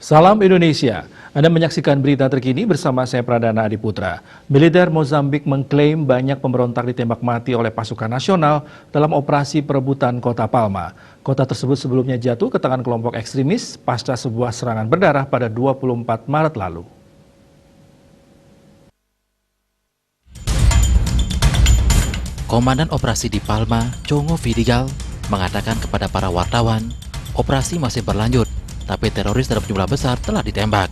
Salam Indonesia, Anda menyaksikan berita terkini bersama saya Pradana Adiputra. Militer Mozambik mengklaim banyak pemberontak ditembak mati oleh pasukan nasional dalam operasi perebutan kota Palma. Kota tersebut sebelumnya jatuh ke tangan kelompok ekstremis pasca sebuah serangan berdarah pada 24 Maret lalu. Komandan operasi di Palma, Chongo Vidigal, mengatakan kepada para wartawan, operasi masih berlanjut, tapi teroris dalam jumlah besar telah ditembak.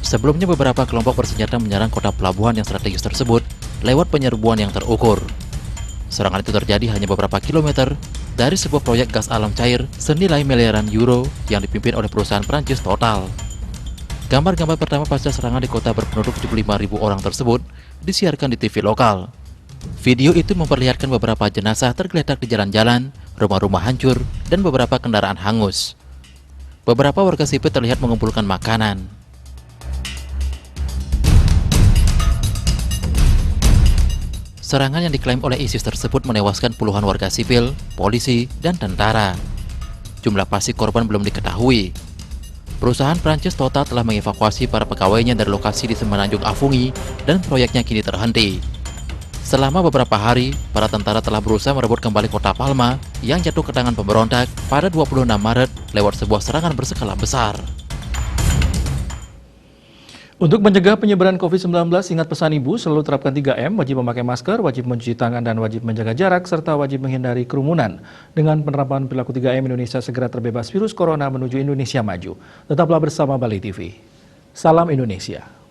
Sebelumnya beberapa kelompok bersenjata menyerang kota pelabuhan yang strategis tersebut lewat penyerbuan yang terukur. Serangan itu terjadi hanya beberapa kilometer dari sebuah proyek gas alam cair senilai miliaran euro yang dipimpin oleh perusahaan Prancis Total. Gambar-gambar pertama pasca serangan di kota berpenduduk 75.000 orang tersebut disiarkan di TV lokal. Video itu memperlihatkan beberapa jenazah tergeletak di jalan-jalan, rumah-rumah hancur, dan beberapa kendaraan hangus. Beberapa warga sipil terlihat mengumpulkan makanan. Serangan yang diklaim oleh ISIS tersebut menewaskan puluhan warga sipil, polisi, dan tentara. Jumlah pasti korban belum diketahui. Perusahaan Prancis Total telah mengevakuasi para pegawainya dari lokasi di Semenanjung Afungi dan proyeknya kini terhenti. Selama beberapa hari, para tentara telah berusaha merebut kembali kota Palma yang jatuh ke tangan pemberontak pada 26 Maret lewat sebuah serangan berskala besar. Untuk mencegah penyebaran COVID-19, ingat pesan Ibu, selalu terapkan 3M, wajib memakai masker, wajib mencuci tangan, dan wajib menjaga jarak, serta wajib menghindari kerumunan. Dengan penerapan perilaku 3M, Indonesia segera terbebas virus corona menuju Indonesia maju. Tetaplah bersama Bali TV. Salam Indonesia.